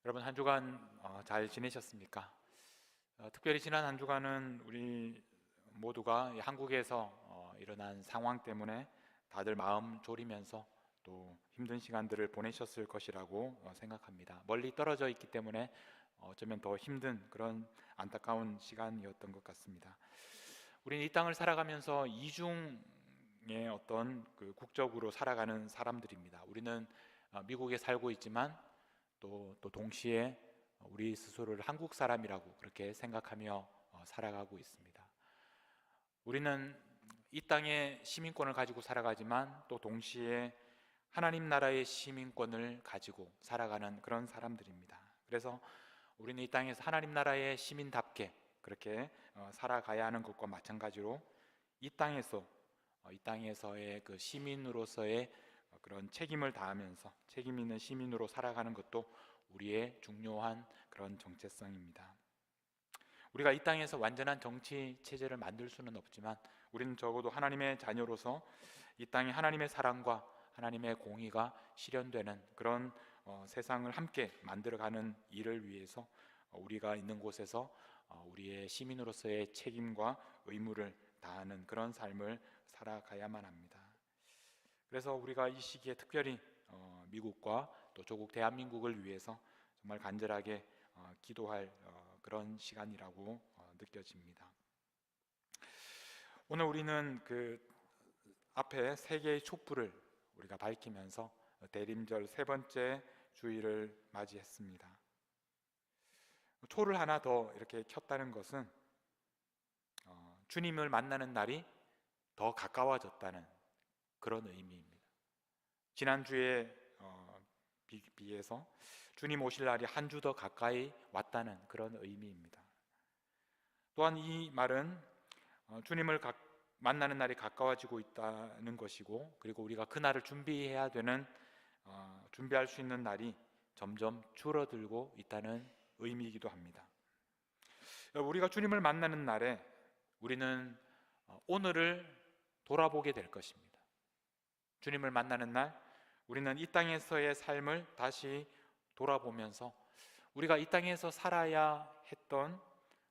여러분 한 주간 잘 지내셨습니까? 특별히 지난 한 주간은 우리 모두가 이 한국에서 일어난 상황 때문에 다들 마음 졸이면서 또 힘든 시간들을 보내셨을 것이라고 생각합니다. 멀리 떨어져 있기 때문에 어쩌면 더 힘든 그런 안타까운 시간이었던 것 같습니다. 우리는 이 땅을 살아가면서 이중의 어떤 그 국적으로 살아가는 사람들입니다. 우리는 미국에 살고 있지만 또 동시에 우리 스스로를 한국 사람이라고 그렇게 생각하며 살아가고 있습니다. 우리는 이 땅의 시민권을 가지고 살아가지만 또 동시에 하나님 나라의 시민권을 가지고 살아가는 그런 사람들입니다. 그래서 우리는 이 땅에서 하나님 나라의 시민답게 그렇게 살아가야 하는 것과 마찬가지로 이 땅에서 이 땅에서의 그 시민으로서의 그런 책임을 다하면서 책임 있는 시민으로 살아가는 것도 우리의 중요한 그런 정체성입니다. 우리가 이 땅에서 완전한 정치 체제를 만들 수는 없지만 우리는 적어도 하나님의 자녀로서 이 땅에 하나님의 사랑과 하나님의 공의가 실현되는 그런 세상을 함께 만들어가는 일을 위해서 우리가 있는 곳에서 우리의 시민으로서의 책임과 의무를 다하는 그런 삶을 살아가야만 합니다. 그래서 우리가 이 시기에 특별히 미국과 또 조국 대한민국을 위해서 정말 간절하게 기도할 그런 시간이라고 느껴집니다. 오늘 우리는 그 앞에 세 개의 촛불을 우리가 밝히면서 대림절 세 번째 주일을 맞이했습니다. 초를 하나 더 이렇게 켰다는 것은 주님을 만나는 날이 더 가까워졌다는 그런 의미입니다. 지난주에 비해서 주님 오실 날이 한 주 더 가까이 왔다는 그런 의미입니다. 또한 이 말은 주님을 만나는 날이 가까워지고 있다는 것이고, 그리고 우리가 그 날을 준비해야 되는 준비할 수 있는 날이 점점 줄어들고 있다는 의미이기도 합니다. 우리가 주님을 만나는 날에 우리는 오늘을 돌아보게 될 것입니다. 주님을 만나는 날 우리는 이 땅에서의 삶을 다시 돌아보면서 우리가 이 땅에서 살아야 했던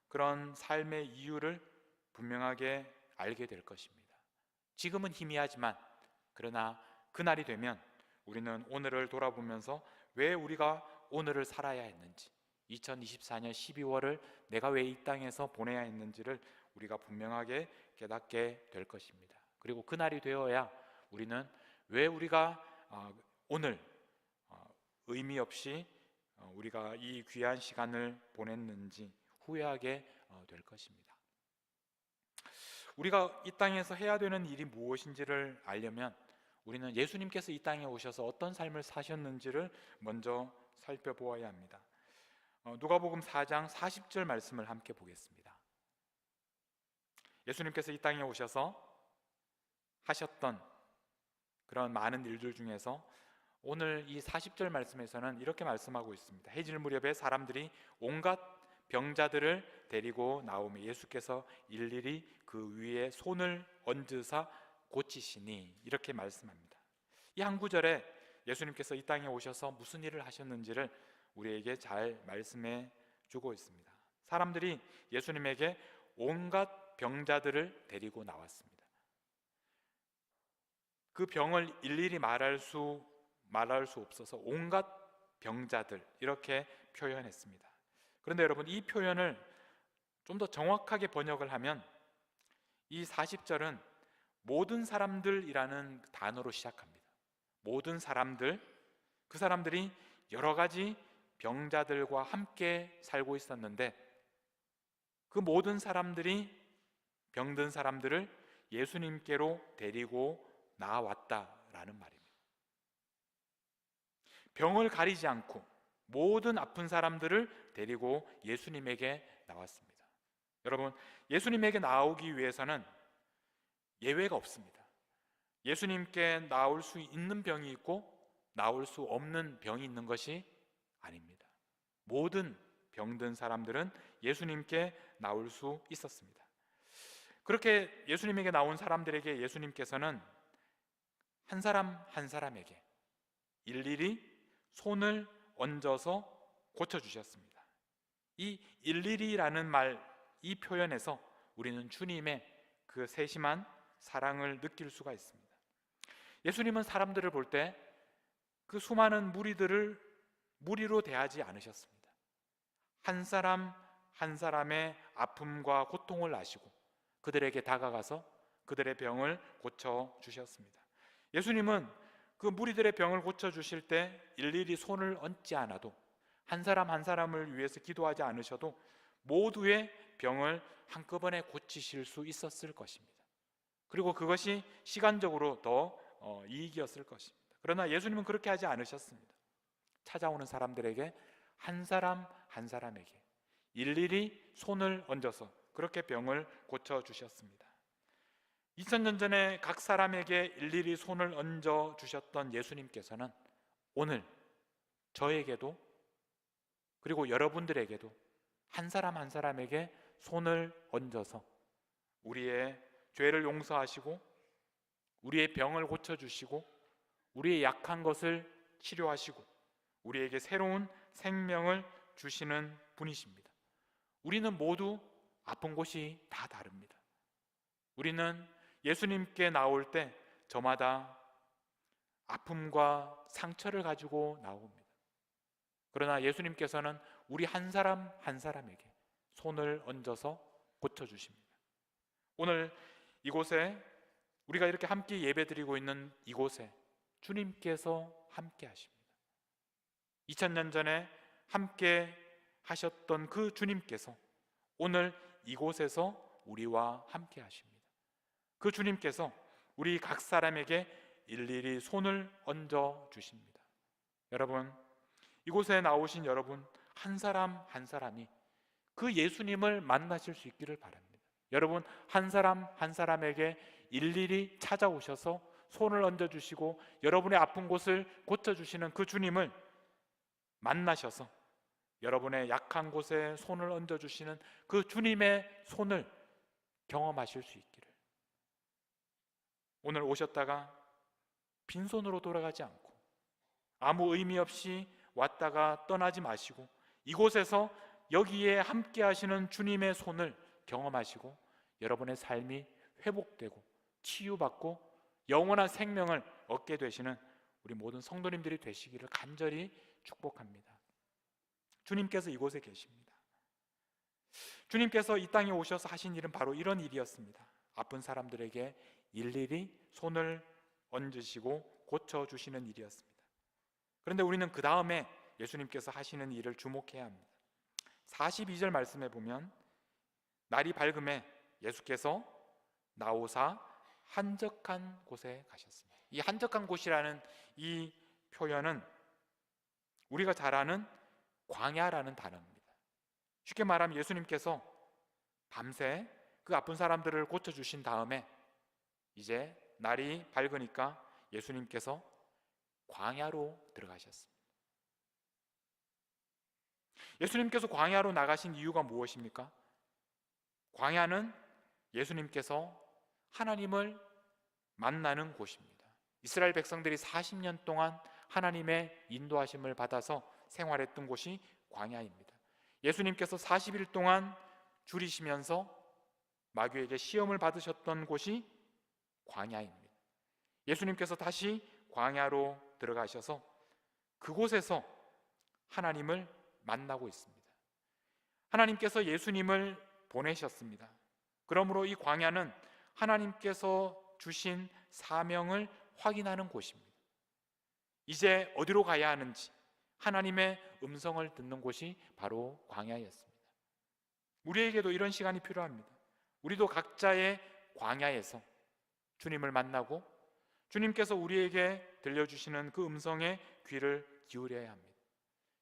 그런 삶의 이유를 분명하게 알게 될 것입니다. 지금은 희미하지만 그러나 그날이 되면 우리는 오늘을 돌아보면서 왜 우리가 오늘을 살아야 했는지, 2024년 12월을 내가 왜 이 땅에서 보내야 했는지를 우리가 분명하게 깨닫게 될 것입니다. 그리고 그날이 되어야 우리는 왜 우리가 오늘 의미 없이 우리가 이 귀한 시간을 보냈는지 후회하게 될 것입니다. 우리가 이 땅에서 해야 되는 일이 무엇인지를 알려면 우리는 예수님께서 이 땅에 오셔서 어떤 삶을 사셨는지를 먼저 살펴보아야 합니다. 누가복음 4장 40절 말씀을 함께 보겠습니다. 예수님께서 이 땅에 오셔서 하셨던 그런 많은 일들 중에서 오늘 이 40절 말씀에서는 이렇게 말씀하고 있습니다. 해질 무렵에 사람들이 온갖 병자들을 데리고 나오며 예수께서 일일이 그 위에 손을 얹으사 고치시니, 이렇게 말씀합니다. 이 한 구절에 예수님께서 이 땅에 오셔서 무슨 일을 하셨는지를 우리에게 잘 말씀해 주고 있습니다. 사람들이 예수님에게 온갖 병자들을 데리고 나왔습니다. 그 병을 일일이 말할 수 없어서 온갖 병자들, 이렇게 표현했습니다. 그런데 여러분, 이 표현을 좀 더 정확하게 번역을 하면 이 40절은 모든 사람들이라는 단어로 시작합니다. 모든 사람들, 그 사람들이 여러 가지 병자들과 함께 살고 있었는데 그 모든 사람들이 병든 사람들을 예수님께로 데리고 나왔다라는 말입니다. 병을 가리지 않고 모든 아픈 사람들을 데리고 예수님에게 나왔습니다. 여러분, 예수님에게 나오기 위해서는 예외가 없습니다. 예수님께 나올 수 있는 병이 있고 나올 수 없는 병이 있는 것이 아닙니다. 모든 병든 사람들은 예수님께 나올 수 있었습니다. 그렇게 예수님에게 나온 사람들에게 예수님께서는 한 사람 한 사람에게 일일이 손을 얹어서 고쳐주셨습니다. 이 일일이라는 말, 이 표현에서 우리는 주님의 그 세심한 사랑을 느낄 수가 있습니다. 예수님은 사람들을 볼 때 그 수많은 무리들을 무리로 대하지 않으셨습니다. 한 사람 한 사람의 아픔과 고통을 아시고 그들에게 다가가서 그들의 병을 고쳐주셨습니다. 예수님은 그 무리들의 병을 고쳐주실 때 일일이 손을 얹지 않아도, 한 사람 한 사람을 위해서 기도하지 않으셔도 모두의 병을 한꺼번에 고치실 수 있었을 것입니다. 그리고 그것이 시간적으로 더 이익이었을 것입니다. 그러나 예수님은 그렇게 하지 않으셨습니다. 찾아오는 사람들에게 한 사람 한 사람에게 일일이 손을 얹어서 그렇게 병을 고쳐주셨습니다. 2000년 전에 각 사람에게 일일이 손을 얹어 주셨던 예수님께서는 오늘 저에게도 그리고 여러분들에게도 한 사람 한 사람에게 손을 얹어서 우리의 죄를 용서하시고 우리의 병을 고쳐주시고 우리의 약한 것을 치료하시고 우리에게 새로운 생명을 주시는 분이십니다. 우리는 모두 아픈 곳이 다 다릅니다. 우리는 예수님께 나올 때 저마다 아픔과 상처를 가지고 나옵니다. 그러나 예수님께서는 우리 한 사람 한 사람에게 손을 얹어서 고쳐주십니다. 오늘 이곳에 우리가 이렇게 함께 예배드리고 있는 이곳에 주님께서 함께 하십니다. 2000년 전에 함께 하셨던 그 주님께서 오늘 이곳에서 우리와 함께 하십니다. 그 주님께서 우리 각 사람에게 일일이 손을 얹어 주십니다. 여러분, 이곳에 나오신 여러분 한 사람 한 사람이 그 예수님을 만나실 수 있기를 바랍니다. 여러분 한 사람 한 사람에게 일일이 찾아오셔서 손을 얹어주시고 여러분의 아픈 곳을 고쳐주시는 그 주님을 만나셔서 여러분의 약한 곳에 손을 얹어주시는 그 주님의 손을 경험하실 수 있기를. 오늘 오셨다가 빈손으로 돌아가지 않고 아무 의미 없이 왔다가 떠나지 마시고 이곳에서 여기에 함께 하시는 주님의 손을 경험하시고 여러분의 삶이 회복되고 치유받고 영원한 생명을 얻게 되시는 우리 모든 성도님들이 되시기를 간절히 축복합니다. 주님께서 이곳에 계십니다. 주님께서 이 땅에 오셔서 하신 일은 바로 이런 일이었습니다. 아픈 사람들에게 일일이 손을 얹으시고 고쳐주시는 일이었습니다. 그런데 우리는 그 다음에 예수님께서 하시는 일을 주목해야 합니다. 42절 말씀에 보면 날이 밝음에 예수께서 나오사 한적한 곳에 가셨습니다. 이 한적한 곳이라는 이 표현은 우리가 잘 아는 광야라는 단어입니다. 쉽게 말하면 예수님께서 밤새 그 아픈 사람들을 고쳐주신 다음에 이제 날이 밝으니까 예수님께서 광야로 들어가셨습니다. 예수님께서 광야로 나가신 이유가 무엇입니까? 광야는 예수님께서 하나님을 만나는 곳입니다. 이스라엘 백성들이 40년 동안 하나님의 인도하심을 받아서 생활했던 곳이 광야입니다. 예수님께서 40일 동안 줄이시면서 마귀에게 시험을 받으셨던 곳이 광야입니다. 예수님께서 다시 광야로 들어가셔서 그곳에서 하나님을 만나고 있습니다. 하나님께서 예수님을 보내셨습니다. 그러므로 이 광야는 하나님께서 주신 사명을 확인하는 곳입니다. 이제 어디로 가야 하는지 하나님의 음성을 듣는 곳이 바로 광야였습니다. 우리에게도 이런 시간이 필요합니다. 우리도 각자의 광야에서 주님을 만나고 주님께서 우리에게 들려주시는 그 음성에 귀를 기울여야 합니다.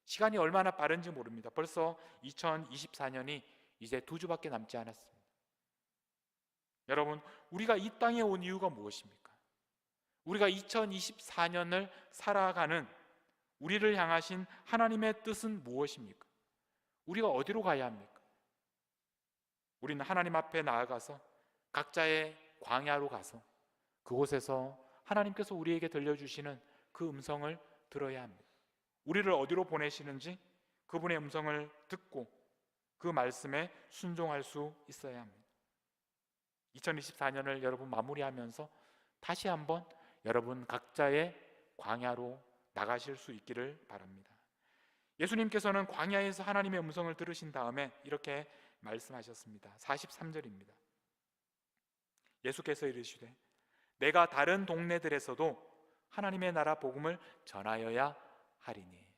시간이 얼마나 빠른지 모릅니다. 벌써 2024년이 이제 2주밖에 남지 않았습니다. 여러분, 우리가 이 땅에 온 이유가 무엇입니까? 우리가 2024년을 살아가는 우리를 향하신 하나님의 뜻은 무엇입니까? 우리가 어디로 가야 합니까? 우리는 하나님 앞에 나아가서 각자의 광야로 가서 그곳에서 하나님께서 우리에게 들려주시는 그 음성을 들어야 합니다. 우리를 어디로 보내시는지 그분의 음성을 듣고 그 말씀에 순종할 수 있어야 합니다. 2024년을 여러분 마무리하면서 다시 한번 여러분 각자의 광야로 나가실 수 있기를 바랍니다. 예수님께서는 광야에서 하나님의 음성을 들으신 다음에 이렇게 말씀하셨습니다. 43절입니다. 예수께서 이르시되 내가 다른 동네들에서도 하나님의 나라 복음을 전하여야 하리니.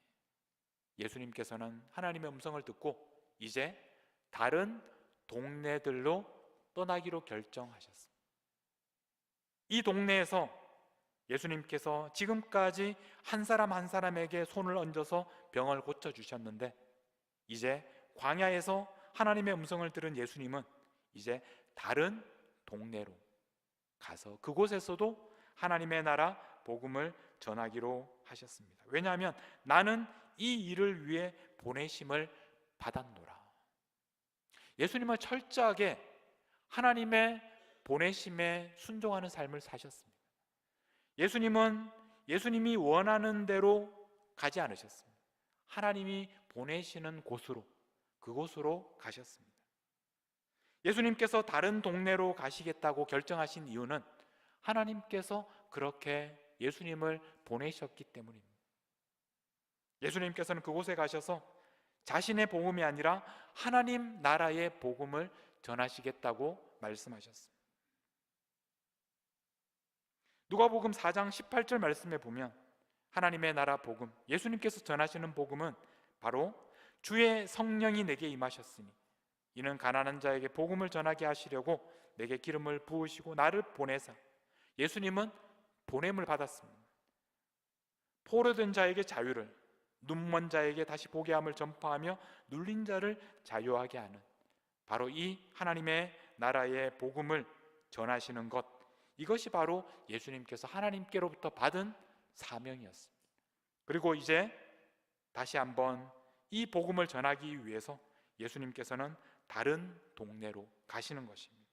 예수님께서는 하나님의 음성을 듣고 이제 다른 동네들로 떠나기로 결정하셨습니다. 이 동네에서 예수님께서 지금까지 한 사람 한 사람에게 손을 얹어서 병을 고쳐주셨는데 이제 광야에서 하나님의 음성을 들은 예수님은 이제 다른 동네로 가서 그곳에서도 하나님의 나라 복음을 전하기로 하셨습니다. 왜냐하면 나는 이 일을 위해 보내심을 받았노라. 예수님은 철저하게 하나님의 보내심에 순종하는 삶을 사셨습니다. 예수님은 예수님이 원하는 대로 가지 않으셨습니다. 하나님이 보내시는 곳으로, 그곳으로 가셨습니다. 예수님께서 다른 동네로 가시겠다고 결정하신 이유는 하나님께서 그렇게 예수님을 보내셨기 때문입니다. 예수님께서는 그곳에 가셔서 자신의 복음이 아니라 하나님 나라의 복음을 전하시겠다고 말씀하셨습니다. 누가복음 4장 18절 말씀에 보면 하나님의 나라 복음, 예수님께서 전하시는 복음은 바로 주의 성령이 내게 임하셨으니 이는 가난한 자에게 복음을 전하게 하시려고 내게 기름을 부으시고 나를 보내사. 예수님은 보냄을 받았습니다. 포로된 자에게 자유를, 눈먼 자에게 다시 보게 함을 전파하며 눌린 자를 자유하게 하는 바로 이 하나님의 나라의 복음을 전하시는 것, 이것이 바로 예수님께서 하나님께로부터 받은 사명이었습니다. 그리고 이제 다시 한번 이 복음을 전하기 위해서 예수님께서는 다른 동네로 가시는 것입니다.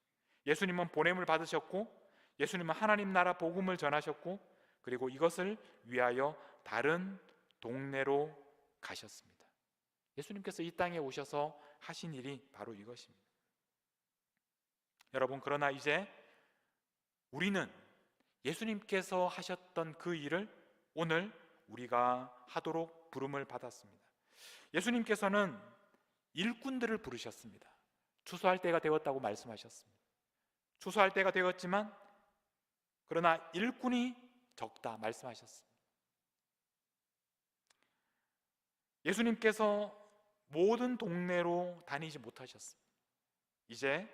예수님은 보냄을 받으셨고 예수님은 하나님 나라 복음을 전하셨고 그리고 이것을 위하여 다른 동네로 가셨습니다. 예수님께서 이 땅에 오셔서 하신 일이 바로 이것입니다. 여러분, 그러나 이제 우리는 예수님께서 하셨던 그 일을 오늘 우리가 하도록 부름을 받았습니다. 예수님께서는 일꾼들을 부르셨습니다. 추수할 때가 되었다고 말씀하셨습니다. 추수할 때가 되었지만 그러나 일꾼이 적다 말씀하셨습니다. 예수님께서 모든 동네로 다니지 못하셨습니다. 이제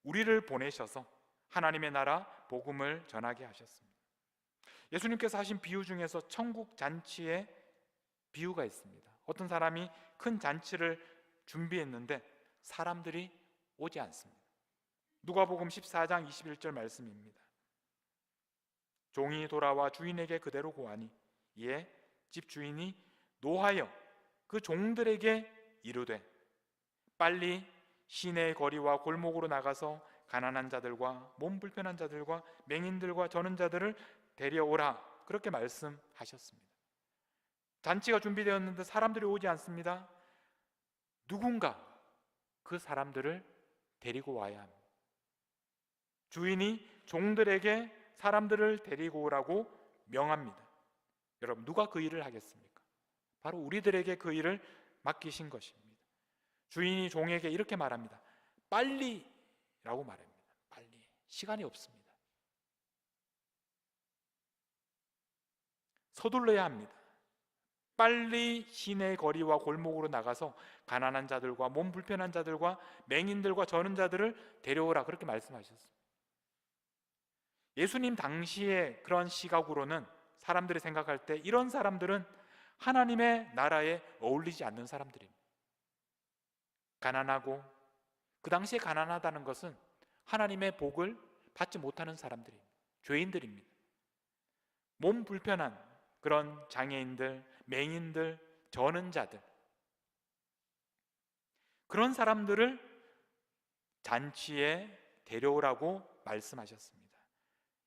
우리를 보내셔서 하나님의 나라 복음을 전하게 하셨습니다. 예수님께서 하신 비유 중에서 천국 잔치의 비유가 있습니다. 어떤 사람이 큰 잔치를 준비했는데 사람들이 오지 않습니다. 누가복음 14장 21절 말씀입니다. 종이 돌아와 주인에게 그대로 고하니 이에 집주인이 노하여 그 종들에게 이르되 빨리 시내 거리와 골목으로 나가서 가난한 자들과 몸 불편한 자들과 맹인들과 저는 자들을 데려오라, 그렇게 말씀하셨습니다. 잔치가 준비되었는데 사람들이 오지 않습니다. 누군가 그 사람들을 데리고 와야 합니다. 주인이 종들에게 사람들을 데리고 오라고 명합니다. 여러분, 누가 그 일을 하겠습니까? 바로 우리들에게 그 일을 맡기신 것입니다. 주인이 종에게 이렇게 말합니다. 빨리 라고 말합니다. 빨리. 시간이 없습니다. 서둘러야 합니다. 빨리 시내 거리와 골목으로 나가서 가난한 자들과 몸 불편한 자들과 맹인들과 저는 자들을 데려오라, 그렇게 말씀하셨습니다. 예수님 당시의 그런 시각으로는 사람들이 생각할 때 이런 사람들은 하나님의 나라에 어울리지 않는 사람들입니다. 가난하고, 그 당시에 가난하다는 것은 하나님의 복을 받지 못하는 사람들입니다. 죄인들입니다. 몸 불편한 그런 장애인들, 맹인들, 저는 자들, 그런 사람들을 잔치에 데려오라고 말씀하셨습니다.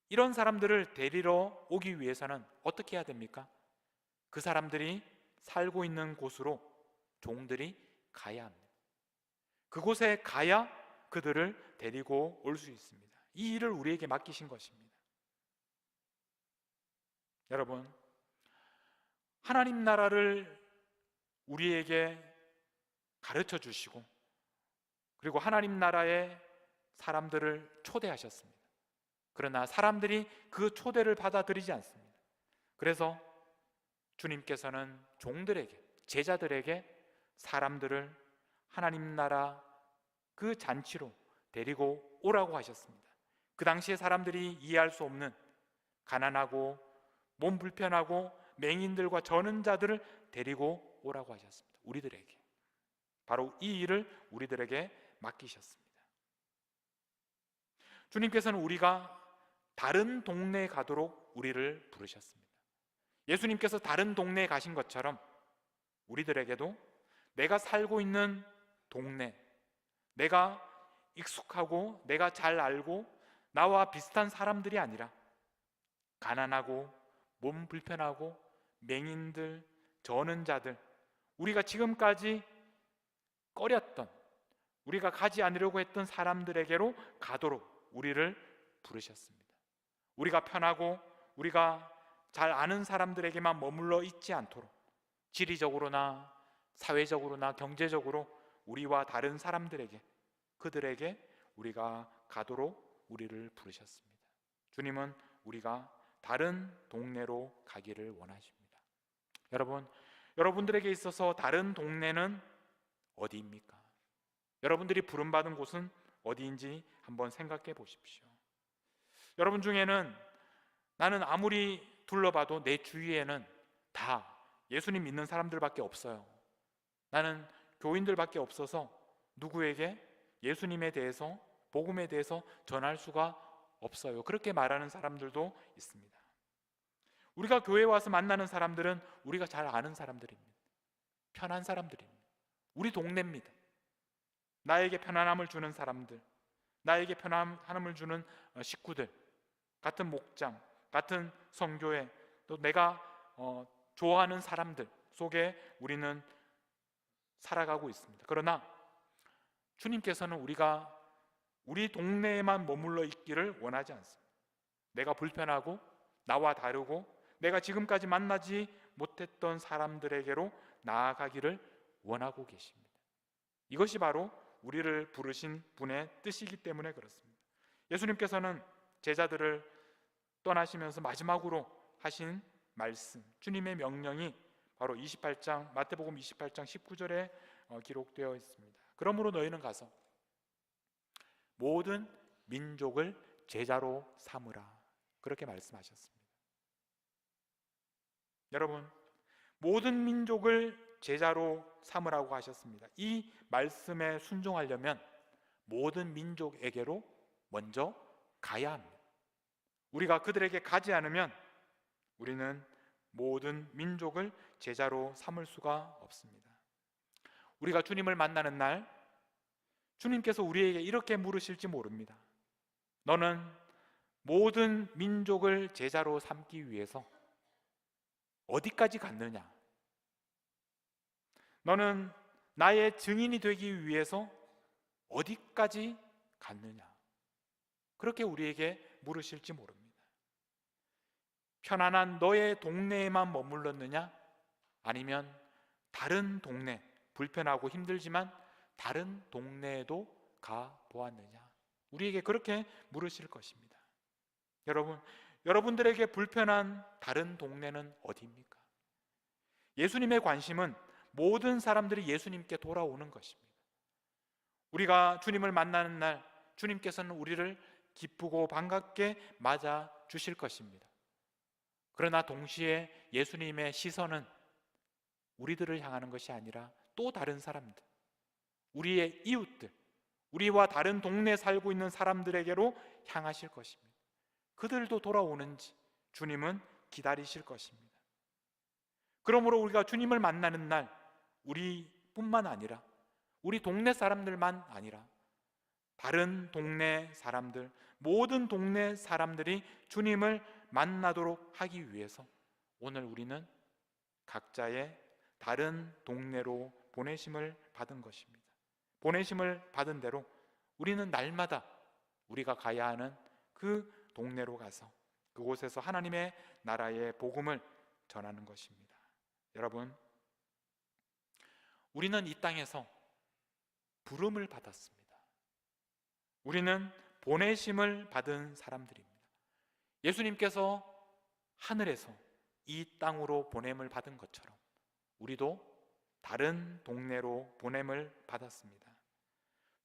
이런 사람들을 데리러 오기 위해서는 어떻게 해야 됩니까? 그 사람들이 살고 있는 곳으로 종들이 가야 합니다. 그곳에 가야 그들을 데리고 올 수 있습니다. 이 일을 우리에게 맡기신 것입니다. 여러분, 하나님 나라를 우리에게 가르쳐 주시고, 그리고 하나님 나라에 사람들을 초대하셨습니다. 그러나 사람들이 그 초대를 받아들이지 않습니다. 그래서 주님께서는 종들에게, 제자들에게 사람들을 하나님 나라 그 잔치로 데리고 오라고 하셨습니다. 그 당시에 사람들이 이해할 수 없는 가난하고 몸 불편하고 맹인들과 저는 자들을 데리고 오라고 하셨습니다. 우리들에게, 바로 이 일을 우리들에게 맡기셨습니다. 주님께서는 우리가 다른 동네에 가도록 우리를 부르셨습니다. 예수님께서 다른 동네에 가신 것처럼 우리들에게도 내가 살고 있는 동네, 내가 익숙하고 내가 잘 알고 나와 비슷한 사람들이 아니라 가난하고 몸 불편하고 맹인들, 저는 자들, 우리가 지금까지 꺼렸던, 우리가 가지 않으려고 했던 사람들에게로 가도록 우리를 부르셨습니다. 우리가 편하고 우리가 잘 아는 사람들에게만 머물러 있지 않도록 지리적으로나 사회적으로나 경제적으로 우리와 다른 사람들에게, 그들에게 우리가 가도록 우리를 부르셨습니다. 주님은 우리가 다른 동네로 가기를 원하십니다. 여러분, 여러분들에게 있어서 다른 동네는 어디입니까? 여러분들이 부름받은 곳은 어디인지 한번 생각해 보십시오. 여러분 중에는 나는 아무리 둘러봐도 내 주위에는 다 예수님 믿는 사람들밖에 없어요. 나는 교인들밖에 없어서 누구에게 예수님에 대해서, 복음에 대해서 전할 수가 없어요. 그렇게 말하는 사람들도 있습니다. 우리가 교회에 와서 만나는 사람들은 우리가 잘 아는 사람들입니다. 편한 사람들입니다. 우리 동네입니다. 나에게 편안함을 주는 사람들, 나에게 편안함을 주는 식구들, 같은 목장, 같은 성교회, 또 내가 좋아하는 사람들 속에 우리는 살아가고 있습니다. 그러나 주님께서는 우리가 우리 동네에만 머물러 있기를 원하지 않습니다. 내가 불편하고 나와 다르고 내가 지금까지 만나지 못했던 사람들에게로 나아가기를 원하고 계십니다. 이것이 바로 우리를 부르신 분의 뜻이기 때문에 그렇습니다. 예수님께서는 제자들을 떠나시면서 마지막으로 하신 말씀, 주님의 명령이 바로 28장, 마태복음 28장 19절에 기록되어 있습니다. 그러므로 너희는 가서 모든 민족을 제자로 삼으라, 그렇게 말씀하셨습니다. 여러분, 모든 민족을 제자로 삼으라고 하셨습니다. 이 말씀에 순종하려면 모든 민족에게로 먼저 가야 합니다. 우리가 그들에게 가지 않으면 우리는 모든 민족을 제자로 삼을 수가 없습니다. 우리가 주님을 만나는 날 주님께서 우리에게 이렇게 물으실지 모릅니다. 너는 모든 민족을 제자로 삼기 위해서 어디까지 갔느냐? 너는 나의 증인이 되기 위해서 어디까지 갔느냐? 그렇게 우리에게 물으실지 모릅니다. 편안한 너의 동네에만 머물렀느냐? 아니면 다른 동네, 불편하고 힘들지만 다른 동네에도 가보았느냐? 우리에게 그렇게 물으실 것입니다. 여러분, 여러분들에게 불편한 다른 동네는 어디입니까? 예수님의 관심은 모든 사람들이 예수님께 돌아오는 것입니다. 우리가 주님을 만나는 날 주님께서는 우리를 기쁘고 반갑게 맞아 주실 것입니다. 그러나 동시에 예수님의 시선은 우리들을 향하는 것이 아니라 또 다른 사람들, 우리의 이웃들, 우리와 다른 동네에 살고 있는 사람들에게로 향하실 것입니다. 그들도 돌아오는지 주님은 기다리실 것입니다. 그러므로 우리가 주님을 만나는 날 우리뿐만 아니라 우리 동네 사람들만 아니라 다른 동네 사람들, 모든 동네 사람들이 주님을 만나도록 하기 위해서 오늘 우리는 각자의 다른 동네로 보내심을 받은 것입니다. 보내심을 받은 대로 우리는 날마다 우리가 가야 하는 그 동네로 가서 그곳에서 하나님의 나라의 복음을 전하는 것입니다. 여러분, 우리는 이 땅에서 부름을 받았습니다. 우리는 보내심을 받은 사람들입니다. 예수님께서 하늘에서 이 땅으로 보냄을 받은 것처럼 우리도 다른 동네로 보냄을 받았습니다.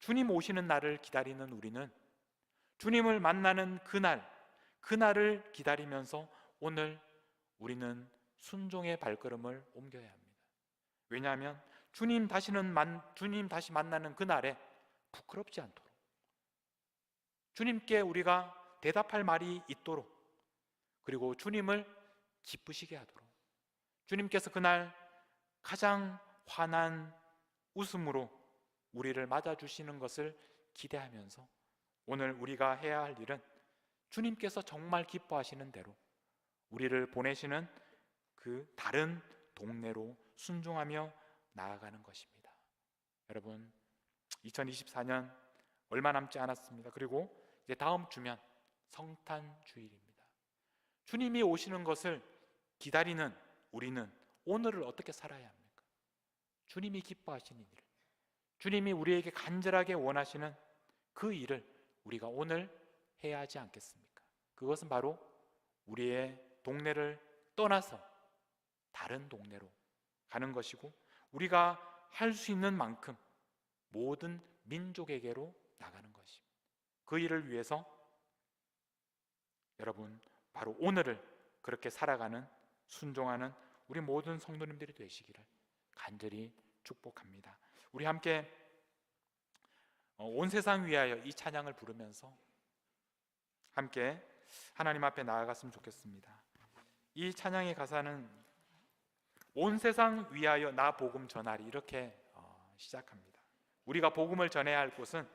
주님 오시는 날을 기다리는 우리는 주님을 만나는 그날을 기다리면서 오늘 우리는 순종의 발걸음을 옮겨야 합니다. 왜냐하면 주님 다시 만나는 그날에 부끄럽지 않도록, 주님께 우리가 대답할 말이 있도록, 그리고 주님을 기쁘시게 하도록, 주님께서 그날 가장 환한 웃음으로 우리를 맞아주시는 것을 기대하면서 오늘 우리가 해야 할 일은 주님께서 정말 기뻐하시는 대로 우리를 보내시는 그 다른 동네로 순종하며 나아가는 것입니다. 여러분, 2024년 얼마 남지 않았습니다. 그리고 이제 다음 주면 성탄 주일입니다. 주님이 오시는 것을 기다리는 우리는 오늘을 어떻게 살아야 합니까? 주님이 기뻐하시는 일, 주님이 우리에게 간절하게 원하시는 그 일을 우리가 오늘 해야 하지 않겠습니까? 그것은 바로 우리의 동네를 떠나서 다른 동네로 가는 것이고, 우리가 할 수 있는 만큼 모든 민족에게로 나가는 것입니다. 그 일을 위해서 여러분, 바로 오늘을 그렇게 살아가는, 순종하는 우리 모든 성도님들이 되시기를 간절히 축복합니다. 우리 함께 온 세상 위하여 이 찬양을 부르면서 함께 하나님 앞에 나아갔으면 좋겠습니다. 이 찬양의 가사는 온 세상 위하여 나 복음 전하리, 이렇게 시작합니다. 우리가 복음을 전해야 할 곳은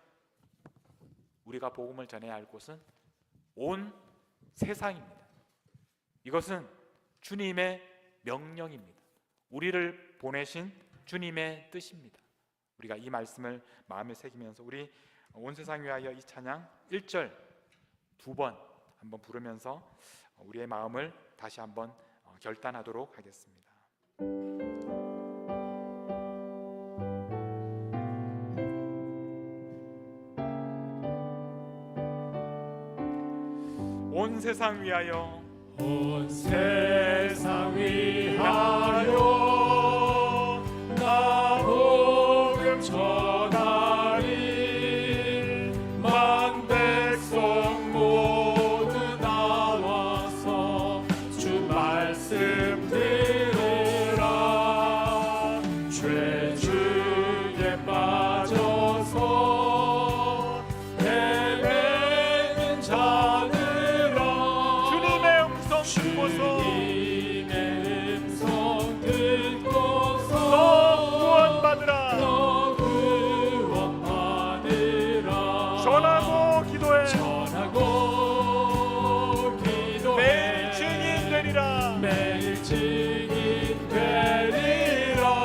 온 세상입니다. 이것은 주님의 명령입니다. 우리를 보내신 주님의 뜻입니다. 우리가 이 말씀을 마음에 새기면서 우리 온 세상 위하여 이 찬양 1절 2번 한번 부르면서 우리의 마음을 다시 한번 결단하도록 하겠습니다. 온 세상 위하여, 온 세상 위하여 나 복음 전하리. 만 백성 모두 나와서 주 말씀 들으라. 죄 중에 빠져서 헤매는 자들아, 주님의 음성 듣고서 너 구원받으라. 전하고 기도해 매일 증인 되리라.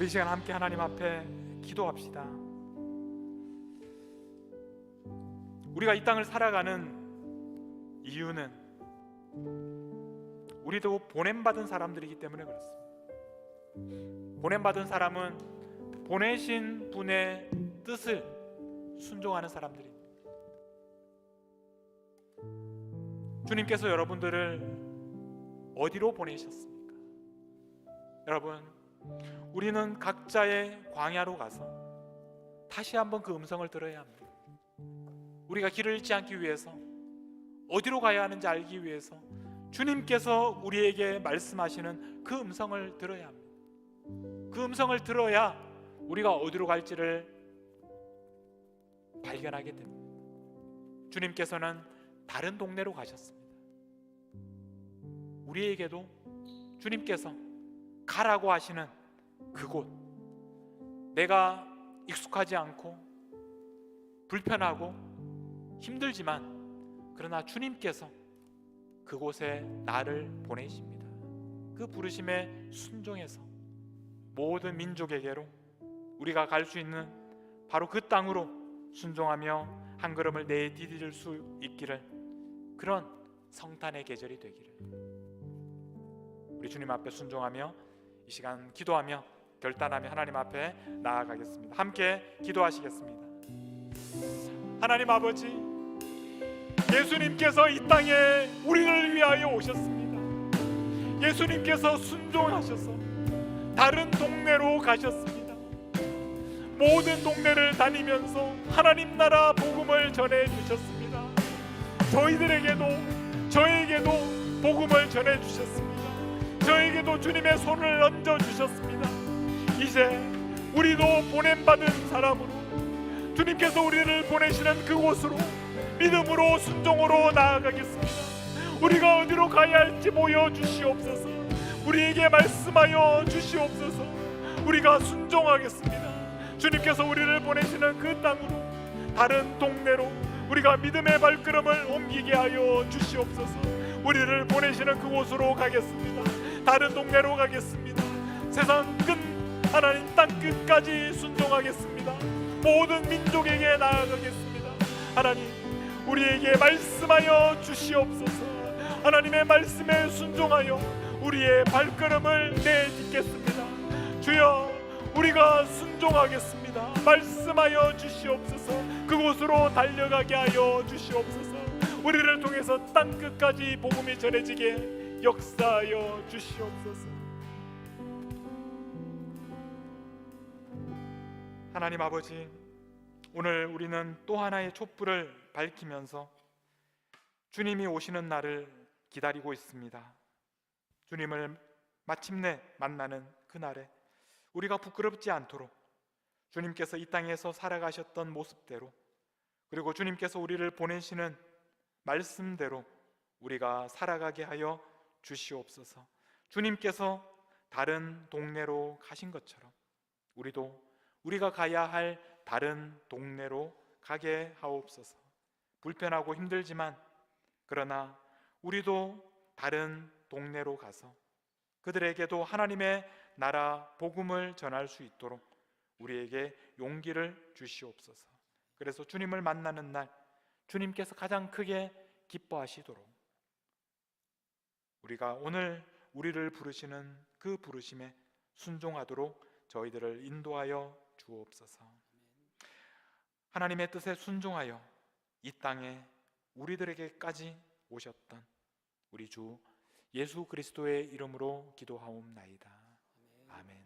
우리 시간 함께 하나님 앞에 기도합시다. 우리가 이 땅을 살아가는 이유는 우리도 보냄받은 사람들이기 때문에 그렇습니다. 보냄받은 사람은 보내신 분의 뜻을 순종하는 사람들입니다. 주님께서 여러분들을 어디로 보내셨습니까? 여러분, 우리는 각자의 광야로 가서 다시 한번 그 음성을 들어야 합니다. 우리가 길을 잃지 않기 위해서, 어디로 가야 하는지 알기 위해서 주님께서 우리에게 말씀하시는 그 음성을 들어야 합니다. 그 음성을 들어야 우리가 어디로 갈지를 발견하게 됩니다. 주님께서는 다른 동네로 가셨습니다. 우리에게도 주님께서 가라고 하시는 그곳, 내가 익숙하지 않고 불편하고 힘들지만 그러나 주님께서 그곳에 나를 보내십니다. 그 부르심에 순종해서 모든 민족에게로 우리가 갈 수 있는 바로 그 땅으로 순종하며 한 걸음을 내디딜 수 있기를, 그런 성탄의 계절이 되기를 우리 주님 앞에 순종하며 이 시간 기도하며 결단하며 하나님 앞에 나아가겠습니다. 함께 기도하시겠습니다. 하나님 아버지, 예수님께서 이 땅에 우리를 위하여 오셨습니다. 예수님께서 순종하셔서 다른 동네로 가셨습니다. 모든 동네를 다니면서 하나님 나라 복음을 전해 주셨습니다. 저에게도 복음을 전해 주셨습니다. 저에게도 주님의 손을 얹어 주셨습니다. 이제 우리도 보냄받은 사람으로 주님께서 우리를 보내시는 그곳으로 믿음으로 순종으로 나아가겠습니다. 우리가 어디로 가야 할지 보여주시옵소서. 우리에게 말씀하여 주시옵소서. 우리가 순종하겠습니다. 주님께서 우리를 보내시는 그 땅으로, 다른 동네로 우리가 믿음의 발걸음을 옮기게 하여 주시옵소서. 우리를 보내시는 그곳으로 가겠습니다. 다른 동네로 가겠습니다. 세상 끝, 하나님 땅 끝까지 순종하겠습니다. 모든 민족에게 나아가겠습니다. 하나님, 우리에게 말씀하여 주시옵소서. 하나님의 말씀에 순종하여 우리의 발걸음을 내딛겠습니다. 주여, 우리가 순종하겠습니다. 말씀하여 주시옵소서. 그곳으로 달려가게 하여 주시옵소서. 우리를 통해서 땅 끝까지 복음이 전해지게 역사하여 주시옵소서. 하나님 아버지, 오늘 우리는 또 하나의 촛불을 밝히면서 주님이 오시는 날을 기다리고 있습니다. 주님을 마침내 만나는 그날에 우리가 부끄럽지 않도록 주님께서 이 땅에서 살아가셨던 모습대로, 그리고 주님께서 우리를 보내시는 말씀대로 우리가 살아가게 하여 주시옵소서. 주님께서 다른 동네로 가신 것처럼 우리도 우리가 가야 할 다른 동네로 가게 하옵소서. 불편하고 힘들지만 그러나 우리도 다른 동네로 가서 그들에게도 하나님의 나라 복음을 전할 수 있도록 우리에게 용기를 주시옵소서. 그래서 주님을 만나는 날 주님께서 가장 크게 기뻐하시도록 우리가 오늘 우리를 부르시는 그 부르심에 순종하도록 저희들을 인도하여 주옵소서. 하나님의 뜻에 순종하여 이 땅에 우리들에게까지 오셨던 우리 주 예수 그리스도의 이름으로 기도하옵나이다. 아멘.